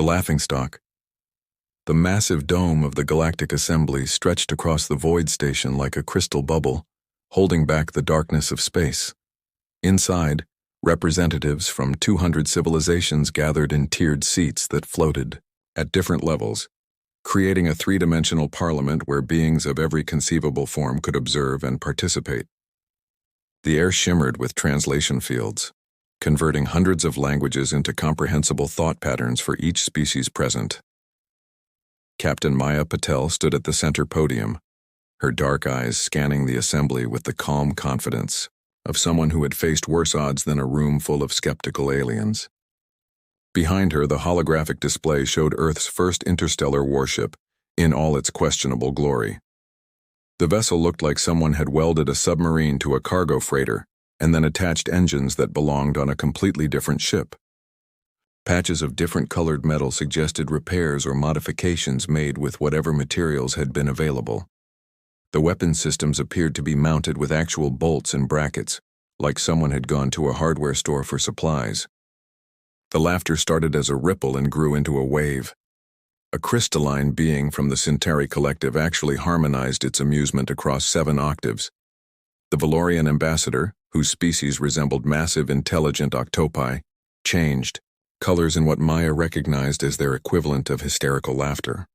The laughingstock. The massive dome of the Galactic Assembly stretched across the void station like a crystal bubble, holding back the darkness of space. Inside, representatives from 200 civilizations gathered in tiered seats that floated at different levels, creating a three-dimensional parliament where beings of every conceivable form could observe and participate. The air shimmered with translation fields, converting hundreds of languages into comprehensible thought patterns for each species present. Captain Maya Patel stood at the center podium, her dark eyes scanning the assembly with the calm confidence of someone who had faced worse odds than a room full of skeptical aliens. Behind her, the holographic display showed Earth's first interstellar warship in all its questionable glory. The vessel looked like someone had welded a submarine to a cargo freighter and then attached engines that belonged on a completely different ship. Patches of different colored metal suggested repairs or modifications made with whatever materials had been available. The weapon systems appeared to be mounted with actual bolts and brackets, like someone had gone to a hardware store for supplies. The laughter started as a ripple and grew into a wave. A crystalline being from the Centauri Collective actually harmonized its amusement across 7 octaves. The Valorian ambassador, whose species resembled massive, intelligent octopi, changed, colors in what Maya recognized as their equivalent of hysterical laughter.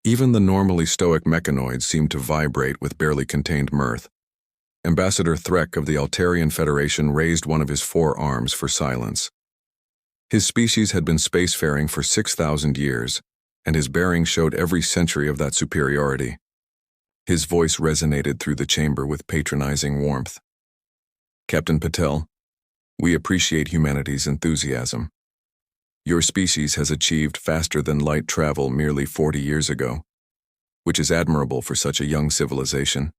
Even the normally stoic mechanoids seemed to vibrate with barely contained mirth. Ambassador Threk of the Altarian Federation raised one of his 4 arms for silence. His species had been spacefaring for 6,000 years, and his bearings showed every century of that superiority. His voice resonated through the chamber with patronizing warmth. Captain Patel, we appreciate humanity's enthusiasm. Your species has achieved faster-than-light travel merely 40 years ago, which is admirable for such a young civilization.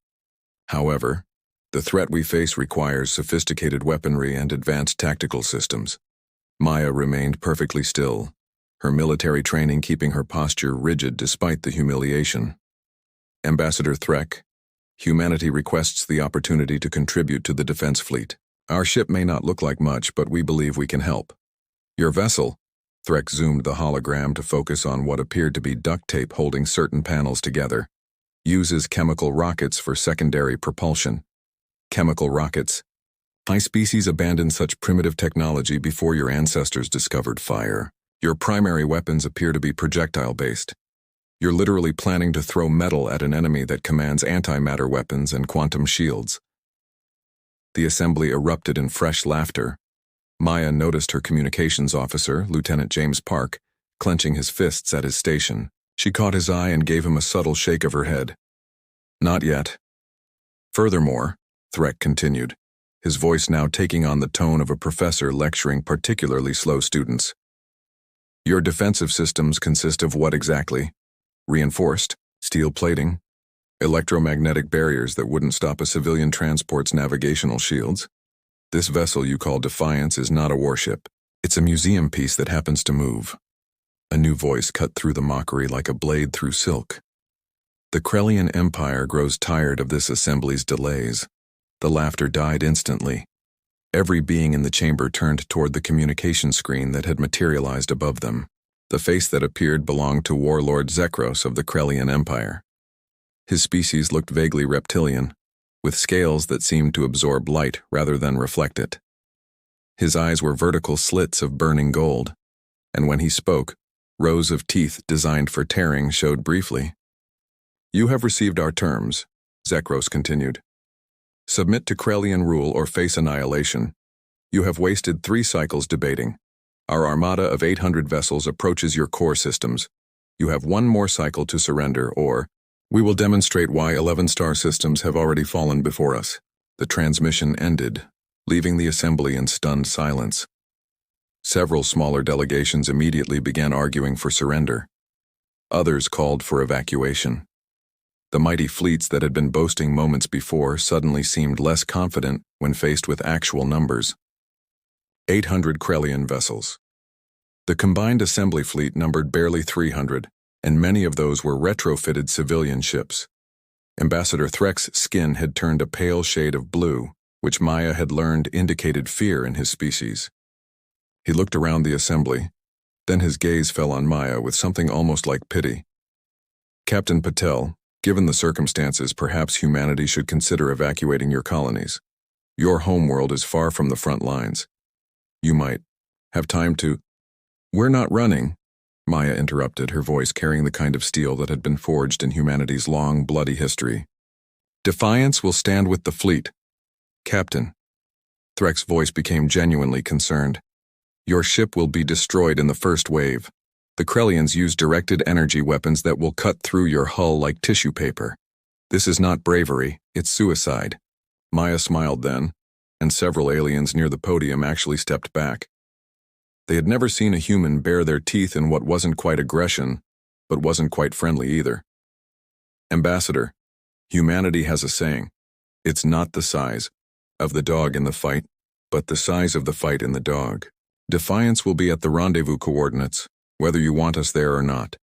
However, the threat we face requires sophisticated weaponry and advanced tactical systems. Maya remained perfectly still, her military training keeping her posture rigid despite the humiliation. Ambassador Threk, humanity requests the opportunity to contribute to the defense fleet. Our ship may not look like much, but we believe we can help. Your vessel, Threk zoomed the hologram to focus on what appeared to be duct tape holding certain panels together, uses chemical rockets for secondary propulsion. Chemical rockets. My species abandoned such primitive technology before your ancestors discovered fire. Your primary weapons appear to be projectile-based. You're literally planning to throw metal at an enemy that commands antimatter weapons and quantum shields. The assembly erupted in fresh laughter. Maya noticed her communications officer, Lieutenant James Park, clenching his fists at his station. She caught his eye and gave him a subtle shake of her head. Not yet. Furthermore, Threk continued, his voice now taking on the tone of a professor lecturing particularly slow students. Your defensive systems consist of what exactly? Reinforced, steel plating, electromagnetic barriers that wouldn't stop a civilian transport's navigational shields. This vessel you call Defiance is not a warship. It's a museum piece that happens to move. A new voice cut through the mockery like a blade through silk. The Krellian Empire grows tired of this assembly's delays. The laughter died instantly. Every being in the chamber turned toward the communication screen that had materialized above them. The face that appeared belonged to Warlord Zekros of the Krellian Empire. His species looked vaguely reptilian, with scales that seemed to absorb light rather than reflect it. His eyes were vertical slits of burning gold, and when he spoke, rows of teeth designed for tearing showed briefly. You have received our terms, Zekros continued. Submit to Krellian rule or face annihilation. You have wasted 3 cycles debating. Our armada of 800 vessels approaches your core systems. You have 1 more cycle to surrender, or we will demonstrate why 11 star systems have already fallen before us. The transmission ended, leaving the assembly in stunned silence. Several smaller delegations immediately began arguing for surrender. Others called for evacuation. The mighty fleets that had been boasting moments before suddenly seemed less confident when faced with actual numbers. 800 Krellian vessels. The combined assembly fleet numbered barely 300, and many of those were retrofitted civilian ships. Ambassador Threk's skin had turned a pale shade of blue, which Maya had learned indicated fear in his species. He looked around the assembly, Then his gaze fell on Maya with something almost like pity. Captain Patel, given the circumstances, perhaps humanity should consider evacuating your colonies. Your homeworld is far from the front lines. You might have time to— We're not running, Maya interrupted, her voice carrying the kind of steel that had been forged in humanity's long, bloody history. Defiance will stand with the fleet. Captain. Threk's voice became genuinely concerned. Your ship will be destroyed in the first wave. The Krellians use directed energy weapons that will cut through your hull like tissue paper. This is not bravery, it's suicide. Maya smiled then, and several aliens near the podium actually stepped back. They had never seen a human bare their teeth in what wasn't quite aggression, but wasn't quite friendly either. Ambassador, humanity has a saying. It's not the size of the dog in the fight, but the size of the fight in the dog. Defiance will be at the rendezvous coordinates, whether you want us there or not.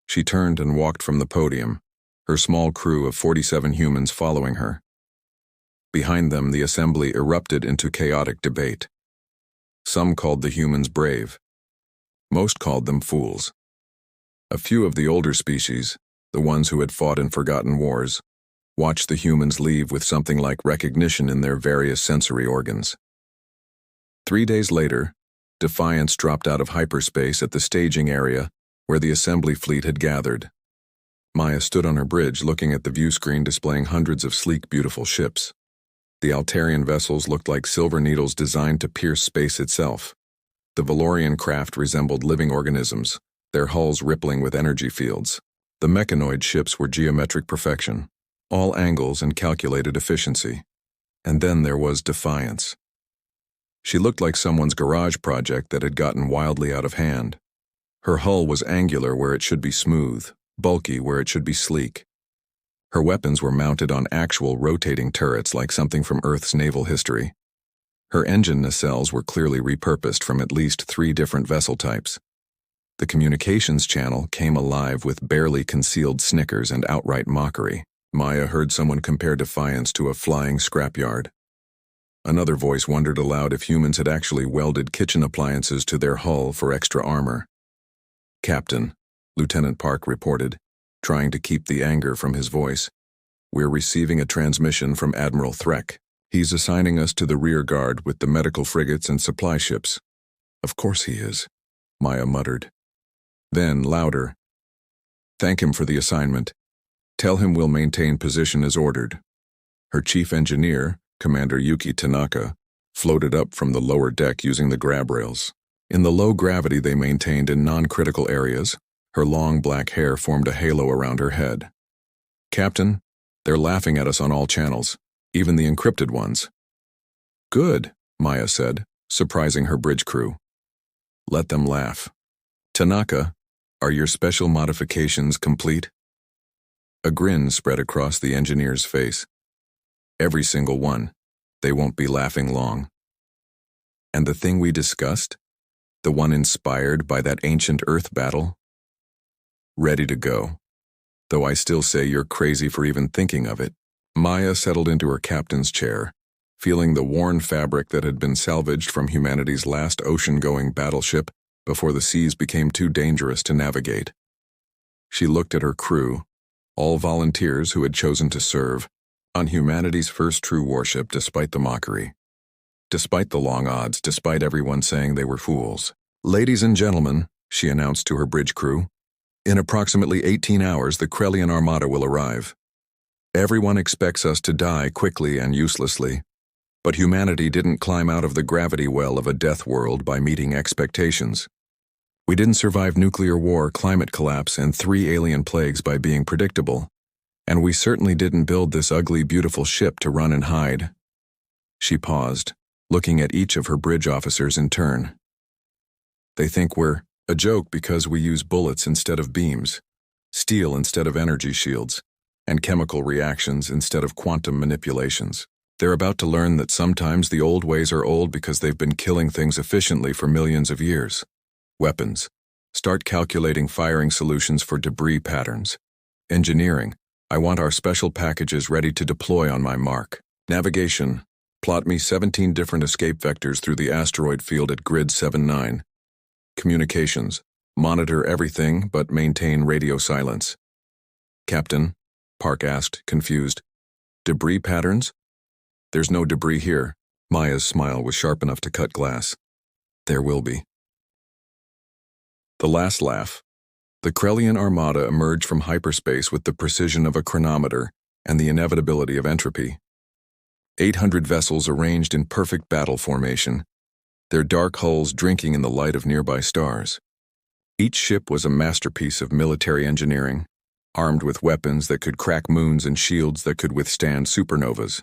She turned and walked from the podium, her small crew of 47 humans following her. Behind them, the assembly erupted into chaotic debate. Some called the humans brave. Most called them fools. A few of the older species, the ones who had fought in forgotten wars, watched the humans leave with something like recognition in their various sensory organs. 3 days later, Defiance dropped out of hyperspace at the staging area where the assembly fleet had gathered. Maya stood on her bridge looking at the view screen displaying hundreds of sleek, beautiful ships. The Altarian vessels looked like silver needles designed to pierce space itself. The Valorian craft resembled living organisms, their hulls rippling with energy fields. The mechanoid ships were geometric perfection, all angles and calculated efficiency. And then there was Defiance. She looked like someone's garage project that had gotten wildly out of hand. Her hull was angular where it should be smooth, bulky where it should be sleek. Her weapons were mounted on actual rotating turrets like something from Earth's naval history. Her engine nacelles were clearly repurposed from at least 3 different vessel types. The communications channel came alive with barely concealed snickers and outright mockery. Maya heard someone compare Defiance to a flying scrapyard. Another voice wondered aloud if humans had actually welded kitchen appliances to their hull for extra armor. Captain, Lieutenant Park reported, trying to keep the anger from his voice. We're receiving a transmission from Admiral Threk. He's assigning us to the rear guard with the medical frigates and supply ships. Of course he is, Maya muttered. Then, louder. Thank him for the assignment. Tell him we'll maintain position as ordered. Her chief engineer, Commander Yuki Tanaka, floated up from the lower deck using the grab rails. In the low gravity they maintained in non-critical areas, her long black hair formed a halo around her head. Captain, they're laughing at us on all channels, even the encrypted ones. Good, Maya said, surprising her bridge crew. Let them laugh. Tanaka, are your special modifications complete? A grin spread across the engineer's face. Every single one. They won't be laughing long. And the thing we discussed? The one inspired by that ancient Earth battle? Ready to go. Though I still say you're crazy for even thinking of it. Maya settled into her captain's chair, feeling the worn fabric that had been salvaged from humanity's last ocean-going battleship before the seas became too dangerous to navigate. She looked at her crew, all volunteers who had chosen to serve, on humanity's first true warship despite the mockery. Despite the long odds, despite everyone saying they were fools. Ladies and gentlemen, she announced to her bridge crew, in approximately 18 hours the Krellian Armada will arrive. Everyone expects us to die quickly and uselessly, but humanity didn't climb out of the gravity well of a death world by meeting expectations. We didn't survive nuclear war, climate collapse, and 3 alien plagues by being predictable. And we certainly didn't build this ugly, beautiful ship to run and hide. She paused, looking at each of her bridge officers in turn. They think we're a joke because we use bullets instead of beams, steel instead of energy shields, and chemical reactions instead of quantum manipulations. They're about to learn that sometimes the old ways are old because they've been killing things efficiently for millions of years. Weapons. Start calculating firing solutions for debris patterns. Engineering. I want our special packages ready to deploy on my mark. Navigation. Plot me 17 different escape vectors through the asteroid field at grid 79. Communications. Monitor everything but maintain radio silence. Captain, Park asked, confused. Debris patterns? There's no debris here. Maya's smile was sharp enough to cut glass. There will be. The last laugh. The Krellian Armada emerged from hyperspace with the precision of a chronometer and the inevitability of entropy. 800 vessels arranged in perfect battle formation, their dark hulls drinking in the light of nearby stars. Each ship was a masterpiece of military engineering, armed with weapons that could crack moons and shields that could withstand supernovas.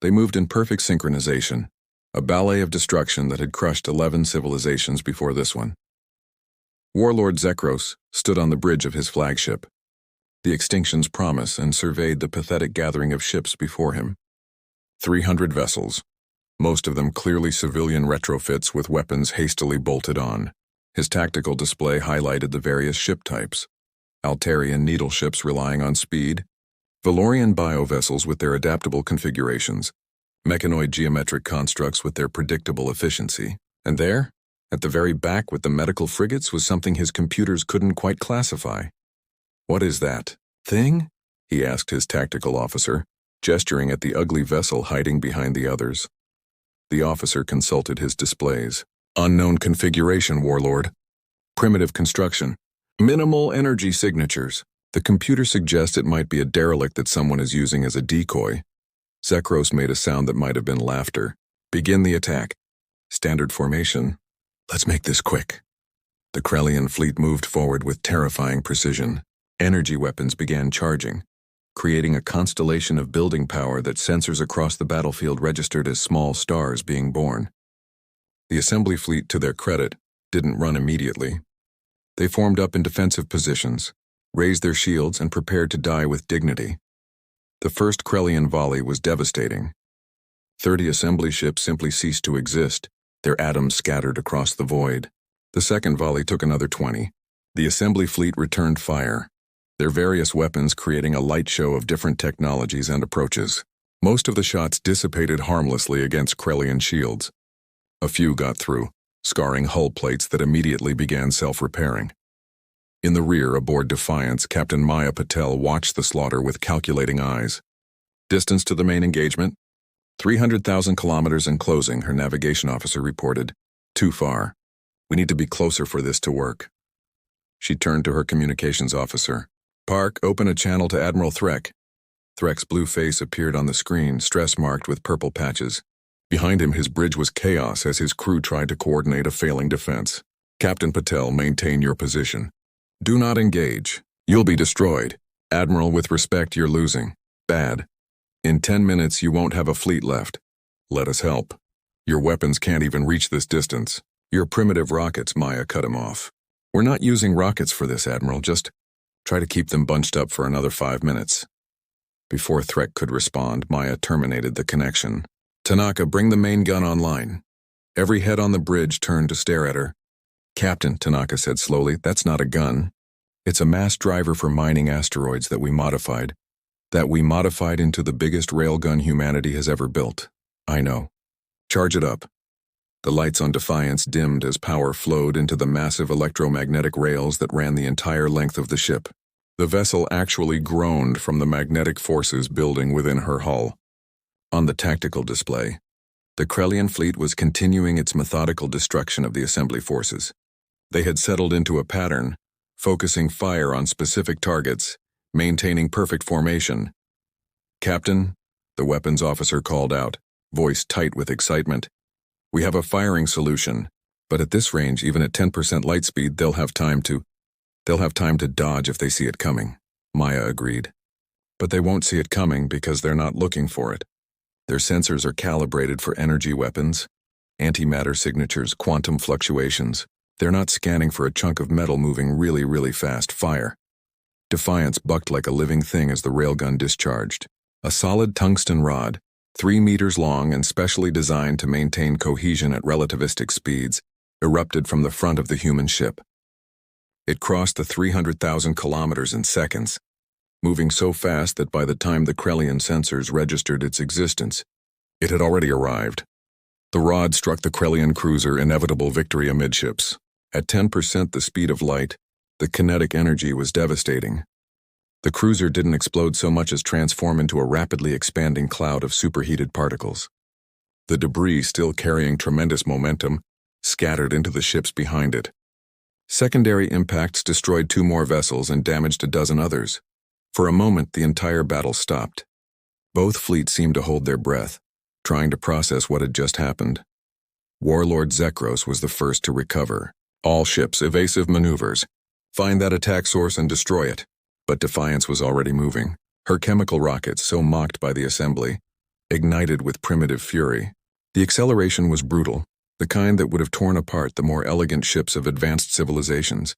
They moved in perfect synchronization, a ballet of destruction that had crushed 11 civilizations before this one. Warlord Zekros stood on the bridge of his flagship, the extinction's promise, and surveyed the pathetic gathering of ships before him. 300 vessels, most of them clearly civilian retrofits with weapons hastily bolted on. His tactical display highlighted the various ship types: Altarian needle ships relying on speed, Valorian biovessels with their adaptable configurations, mechanoid geometric constructs with their predictable efficiency. And there, at the very back with the medical frigates, was something his computers couldn't quite classify. "What is that thing?" he asked his tactical officer, gesturing at the ugly vessel hiding behind the others. The officer consulted his displays. "Unknown configuration, Warlord. Primitive construction. Minimal energy signatures. The computer suggests it might be a derelict that someone is using as a decoy." Zekros made a sound that might have been laughter. "Begin the attack. Standard formation. Let's make this quick." The Krellian fleet moved forward with terrifying precision. Energy weapons began charging, creating a constellation of building power that sensors across the battlefield registered as small stars being born. The assembly fleet, to their credit, didn't run immediately. They formed up in defensive positions, raised their shields, and prepared to die with dignity. The first Krellian volley was devastating. 30 assembly ships simply ceased to exist, their atoms scattered across the void. The second volley took another 20. The assembly fleet returned fire, their various weapons creating a light show of different technologies and approaches. Most of the shots dissipated harmlessly against Krellian shields. A few got through, scarring hull plates that immediately began self-repairing. In the rear, aboard Defiance, Captain Maya Patel watched the slaughter with calculating eyes. "Distance to the main engagement? 300,000 kilometers and closing," her navigation officer reported. "Too far. We need to be closer for this to work." She turned to her communications officer. "Park, open a channel to Admiral Threk." Threk's blue face appeared on the screen, stress-marked with purple patches. Behind him, his bridge was chaos as his crew tried to coordinate a failing defense. "Captain Patel, maintain your position. Do not engage. You'll be destroyed. Admiral, with respect, you're losing. Bad. In 10 minutes, you won't have a fleet left. Let us help. Your weapons can't even reach this distance. Your primitive rockets," Maya cut him off. "We're not using rockets for this, Admiral. Just try to keep them bunched up for another 5 minutes. Before Threk could respond, Maya terminated the connection. "Tanaka, bring the main gun online." Every head on the bridge turned to stare at her. "Captain," Tanaka said slowly, "that's not a gun. It's a mass driver for mining asteroids that we modified into the biggest railgun humanity has ever built." "I know. Charge it up." The lights on Defiance dimmed as power flowed into the massive electromagnetic rails that ran the entire length of the ship. The vessel actually groaned from the magnetic forces building within her hull. On the tactical display, the Krellian fleet was continuing its methodical destruction of the assembly forces. They had settled into a pattern, focusing fire on specific targets, maintaining perfect formation. "Captain," the weapons officer called out, voice tight with excitement, "we have a firing solution, but at this range, even at 10% light speed, they'll have time to dodge if they see it coming." Maya agreed. "But they won't see it coming because they're not looking for it. Their sensors are calibrated for energy weapons, antimatter signatures, quantum fluctuations. They're not scanning for a chunk of metal moving really, really fast. Fire." Defiance bucked like a living thing as the railgun discharged. A solid tungsten rod, 3 meters long and specially designed to maintain cohesion at relativistic speeds, erupted from the front of the human ship. It crossed the 300,000 kilometers in seconds, moving so fast that by the time the Krellian sensors registered its existence, it had already arrived. The rod struck the Krellian cruiser Inevitable Victory amidships. At 10% the speed of light, the kinetic energy was devastating. The cruiser didn't explode so much as transform into a rapidly expanding cloud of superheated particles. The debris, still carrying tremendous momentum, scattered into the ships behind it. Secondary impacts destroyed 2 more vessels and damaged a dozen others. For a moment, the entire battle stopped. Both fleets seemed to hold their breath, trying to process what had just happened. Warlord Zekros was the first to recover. All ships, evasive maneuvers. Find that attack source and destroy it. But Defiance was already moving. Her chemical rockets, so mocked by the assembly, ignited with primitive fury. The acceleration was brutal, the kind that would have torn apart the more elegant ships of advanced civilizations.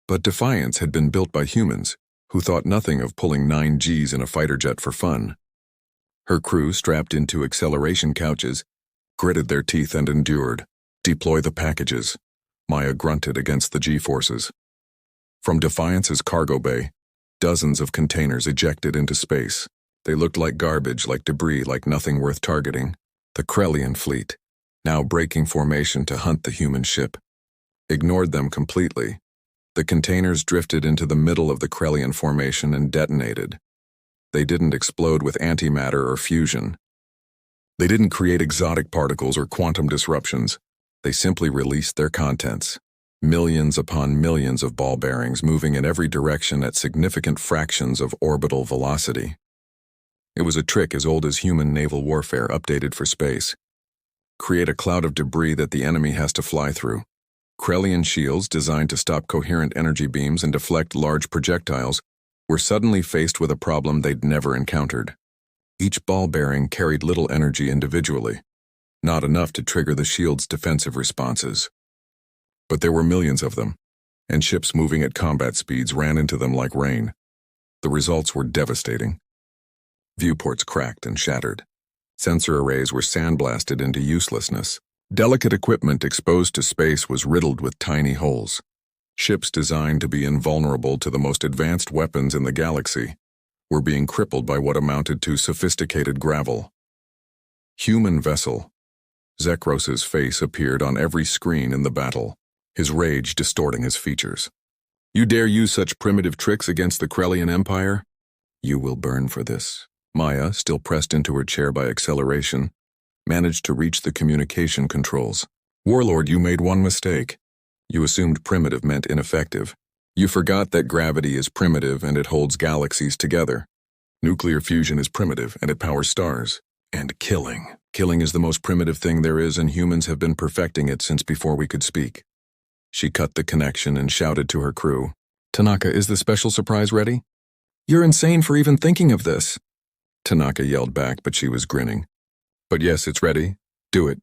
But Defiance had been built by humans, who thought nothing of pulling 9 Gs in a fighter jet for fun. Her crew, strapped into acceleration couches, gritted their teeth and endured. Deploy the packages, Maya grunted against the G-forces. From Defiance's cargo bay, dozens of containers ejected into space. They looked like garbage, like debris, like nothing worth targeting. The Krellian fleet, now breaking formation to hunt the human ship, ignored them completely. The containers drifted into the middle of the Krellian formation and detonated. They didn't explode with antimatter or fusion. They didn't create exotic particles or quantum disruptions. They simply released their contents. Millions upon millions of ball bearings moving in every direction at significant fractions of orbital velocity. It was a trick as old as human naval warfare updated for space. Create a cloud of debris that the enemy has to fly through. Krellian shields designed to stop coherent energy beams and deflect large projectiles were suddenly faced with a problem they'd never encountered. Each ball bearing carried little energy individually, not enough to trigger the shield's defensive responses. But there were millions of them, and ships moving at combat speeds ran into them like rain. The results were devastating. Viewports cracked and shattered. Sensor arrays were sandblasted into uselessness. Delicate equipment exposed to space was riddled with tiny holes. Ships designed to be invulnerable to the most advanced weapons in the galaxy were being crippled by what amounted to sophisticated gravel. Human vessel. Zekros's face appeared on every screen in the battle, his rage distorting his features. You dare use such primitive tricks against the Krellian Empire? You will burn for this. Maya, still pressed into her chair by acceleration, managed to reach the communication controls. Warlord, you made one mistake. You assumed primitive meant ineffective. You forgot that gravity is primitive and it holds galaxies together. Nuclear fusion is primitive and it powers stars. And killing. Killing is the most primitive thing there is, and humans have been perfecting it since before we could speak. She cut the connection and shouted to her crew. Tanaka, is the special surprise ready? You're insane for even thinking of this. Tanaka yelled back, but she was grinning. But yes, it's ready. Do it.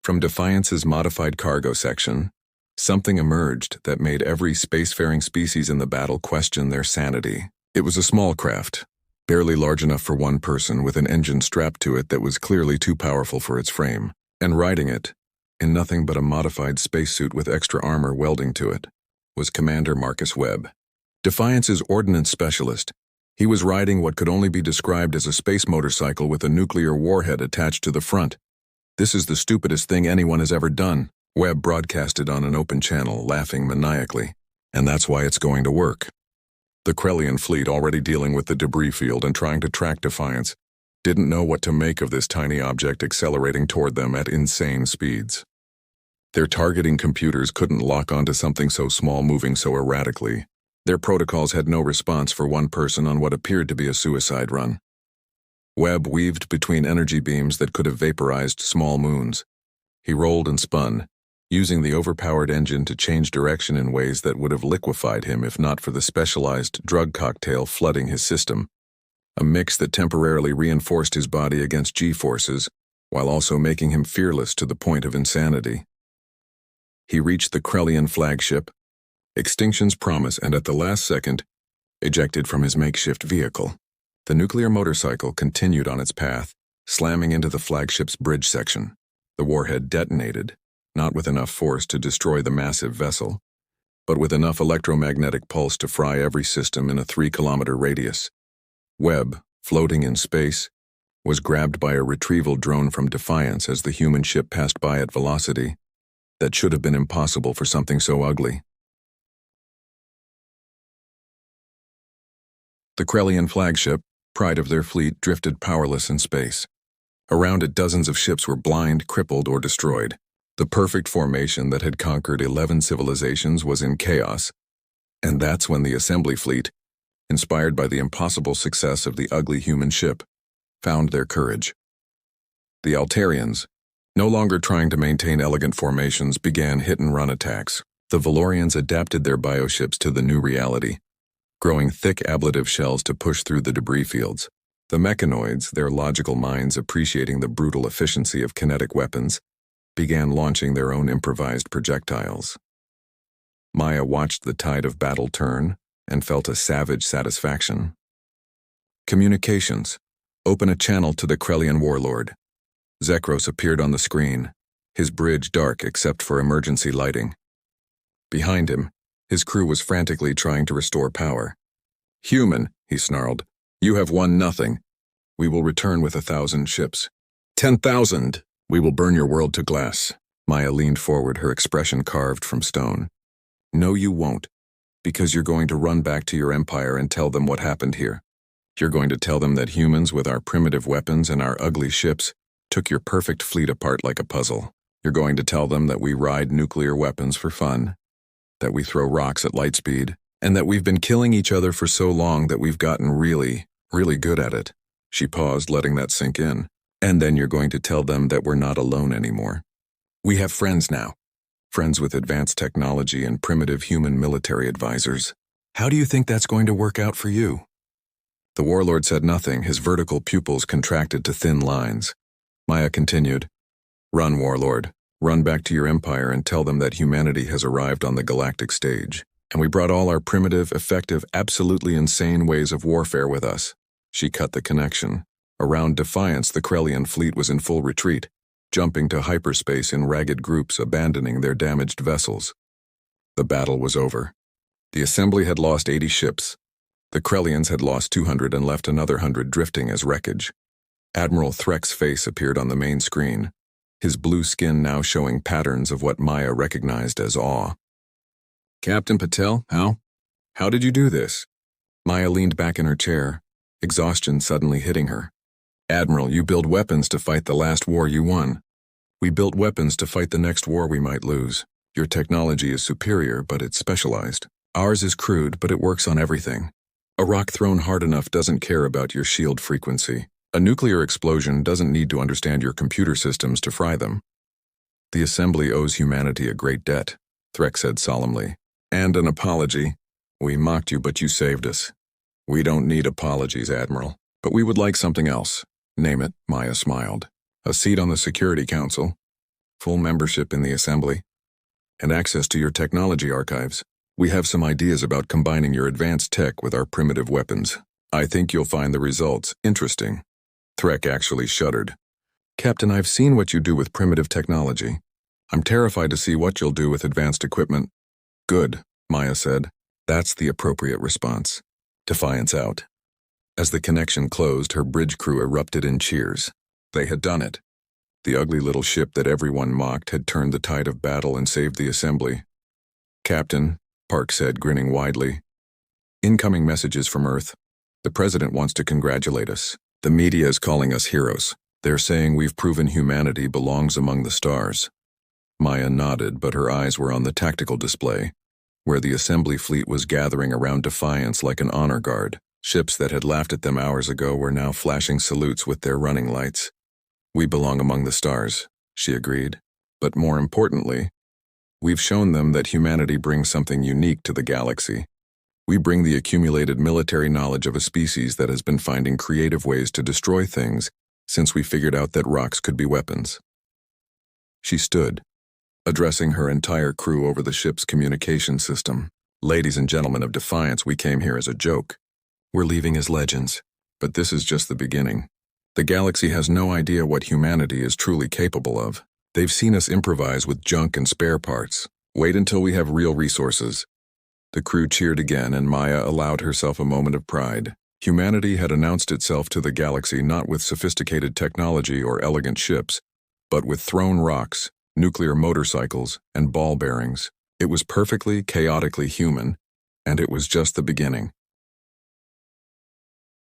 From Defiance's modified cargo section, something emerged that made every spacefaring species in the battle question their sanity. It was a small craft, barely large enough for one person, with an engine strapped to it that was clearly too powerful for its frame. And riding it, in nothing but a modified spacesuit with extra armor welding to it, was Commander Marcus Webb. Defiance's ordnance specialist. He was riding what could only be described as a space motorcycle with a nuclear warhead attached to the front. This is the stupidest thing anyone has ever done, Webb broadcasted on an open channel, laughing maniacally. And that's why it's going to work. The Krellian fleet, already dealing with the debris field and trying to track Defiance, didn't know what to make of this tiny object accelerating toward them at insane speeds. Their targeting computers couldn't lock onto something so small moving so erratically. Their protocols had no response for one person on what appeared to be a suicide run. Webb weaved between energy beams that could have vaporized small moons. He rolled and spun, using the overpowered engine to change direction in ways that would have liquefied him if not for the specialized drug cocktail flooding his system, a mix that temporarily reinforced his body against G-forces, while also making him fearless to the point of insanity. He reached the Krellian flagship, Extinction's Promise, and at the last second, ejected from his makeshift vehicle. The nuclear motorcycle continued on its path, slamming into the flagship's bridge section. The warhead detonated, not with enough force to destroy the massive vessel, but with enough electromagnetic pulse to fry every system in a 3-kilometer radius. Webb, floating in space, was grabbed by a retrieval drone from Defiance as the human ship passed by at velocity. that should have been impossible for something so ugly. The Krellian flagship, pride of their fleet, drifted powerless in space. Around it, dozens of ships were blind, crippled, or destroyed. The perfect formation that had conquered 11 civilizations was in chaos. And that's when the assembly fleet, inspired by the impossible success of the ugly human ship, found their courage. The Altarians, no longer trying to maintain elegant formations, began hit-and-run attacks. The Valorians adapted their bioships to the new reality, growing thick ablative shells to push through the debris fields. The mechanoids, their logical minds appreciating the brutal efficiency of kinetic weapons, began launching their own improvised projectiles. Maya watched the tide of battle turn and felt a savage satisfaction. Communications. Open a channel to the Krellian warlord. Zekros appeared on the screen, his bridge dark except for emergency lighting. Behind him, his crew was frantically trying to restore power. "Human," he snarled, "you have won nothing. We will return with 1,000 ships." 10,000! "We will burn your world to glass." Maya leaned forward, her expression carved from stone. "No, you won't, because you're going to run back to your empire and tell them what happened here. You're going to tell them that humans with our primitive weapons and our ugly ships took your perfect fleet apart like a puzzle. You're going to tell them that we ride nuclear weapons for fun, that we throw rocks at light speed, and that we've been killing each other for so long that we've gotten really, really good at it." She paused, letting that sink in. "And then you're going to tell them that we're not alone anymore. We have friends now. Friends with advanced technology and primitive human military advisors. How do you think that's going to work out for you?" The warlord said nothing, his vertical pupils contracted to thin lines. Maya continued, "Run, warlord. Run back to your empire and tell them that humanity has arrived on the galactic stage. And we brought all our primitive, effective, absolutely insane ways of warfare with us." She cut the connection. Around Defiance, the Krellian fleet was in full retreat, jumping to hyperspace in ragged groups, abandoning their damaged vessels. The battle was over. The assembly had lost 80 ships. The Krellians had lost 200 and left another 100 drifting as wreckage. Admiral Threk's face appeared on the main screen, his blue skin now showing patterns of what Maya recognized as awe. "Captain Patel, how did you do this?" Maya leaned back in her chair, exhaustion suddenly hitting her. "Admiral, you build weapons to fight the last war you won. We built weapons to fight the next war we might lose. Your technology is superior, but it's specialized. Ours is crude, but it works on everything. A rock thrown hard enough doesn't care about your shield frequency. A nuclear explosion doesn't need to understand your computer systems to fry them." "The assembly owes humanity a great debt," Threk said solemnly. "And an apology. We mocked you, but you saved us." "We don't need apologies, Admiral. But we would like something else." "Name it," Maya smiled. "A seat on the Security Council, full membership in the assembly, and access to your technology archives. We have some ideas about combining your advanced tech with our primitive weapons. I think you'll find the results interesting." Threk actually shuddered. "Captain, I've seen what you do with primitive technology. I'm terrified to see what you'll do with advanced equipment." "Good," Maya said. "That's the appropriate response." Defiance out. As the connection closed, her bridge crew erupted in cheers. They had done it. The ugly little ship that everyone mocked had turned the tide of battle and saved the assembly. "Captain," Park said, grinning widely. "Incoming messages from Earth. The President wants to congratulate us. The media is calling us heroes. They're saying we've proven humanity belongs among the stars." Maya nodded, but her eyes were on the tactical display, where the assembly fleet was gathering around Defiance like an honor guard. Ships that had laughed at them hours ago were now flashing salutes with their running lights. "We belong among the stars," she agreed. "But more importantly, we've shown them that humanity brings something unique to the galaxy. We bring the accumulated military knowledge of a species that has been finding creative ways to destroy things since we figured out that rocks could be weapons." She stood, addressing her entire crew over the ship's communication system. "Ladies and gentlemen of Defiance, we came here as a joke. We're leaving as legends, but this is just the beginning. The galaxy has no idea what humanity is truly capable of. They've seen us improvise with junk and spare parts. Wait until we have real resources." The crew cheered again, and Maya allowed herself a moment of pride. Humanity had announced itself to the galaxy not with sophisticated technology or elegant ships, but with thrown rocks, nuclear motorcycles, and ball bearings. It was perfectly, chaotically human, and it was just the beginning.